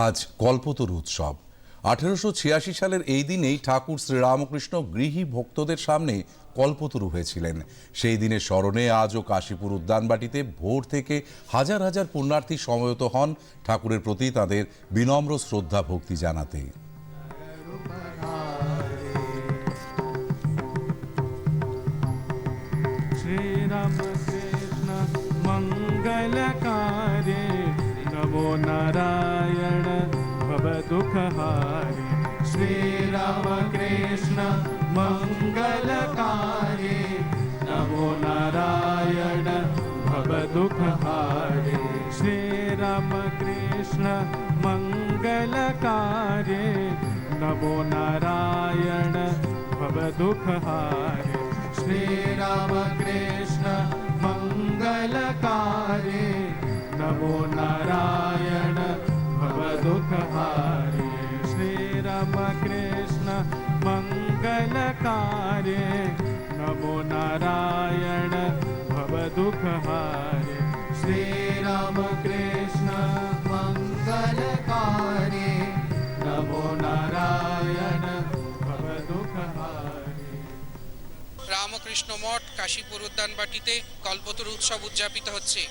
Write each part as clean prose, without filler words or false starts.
আজ কল্পতরু উৎসব। 1886 সালের এই দিনেই ঠাকুর শ্রীরামকৃষ্ণ গৃহী ভক্তদের সামনে কল্পতরু হয়েছিলেন। সেই দিনের স্মরণে আজও কাশীপুর উদ্যানবাটিতে ভোর থেকে হাজার হাজার পুণ্যার্থী সমবেত হন ঠাকুরের প্রতি তাদের বিনম্র শ্রদ্ধা ভক্তি জানাতে। श्रीरामकृष्ण मंगलकारे नमो नारायण भवदुःखहारे। श्रीरामकृष्ण मंगलकारे नमो नारायण भवदुःखहारे। श्रीरामकृष्ण मंगलकारे नमो नारायण भवदुःखहारे। श्रीरामकृष्ण मंगलकारे नमो नारायण भवदुःखहारे। श्रीरामकृष्ण मंगलकारे नमो नारायण भवदुःखहारे। श्रीरामकृष्ण मंगलकारे नमो नारायण भवदुःखहारे। রামকৃষ্ণ মঠ কাশীপুর উদ্যানবাটিতে কল্পতরু উৎসব উদযাপিত হচ্ছে।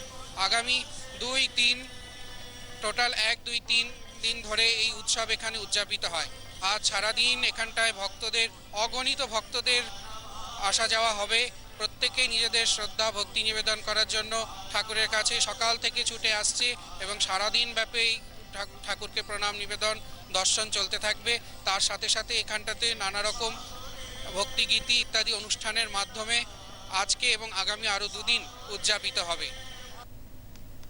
আগামী 2-3 টোটাল 1-2-3 দিন ধরে এই উৎসব এখানে উদযাপিত হয়। আজ সারাদিন এখানটায় ভক্তদের অগণিত ভক্তদের আসা যাওয়া হবে। প্রত্যেকেই নিজেদের শ্রদ্ধা ভক্তি নিবেদন করার জন্য ঠাকুরের কাছে সকাল থেকে ছুটে আসছে এবং সারাদিন ব্যাপী ঠাকুরকে প্রণাম নিবেদন দর্শন চলতে থাকবে। তার সাথে সাথে এখানটাতে নানা রকম ভক্তিগীতি ইত্যাদি অনুষ্ঠানের মাধ্যমে আজকে এবং আগামী আরও 2 দিন উদযাপিত হবে।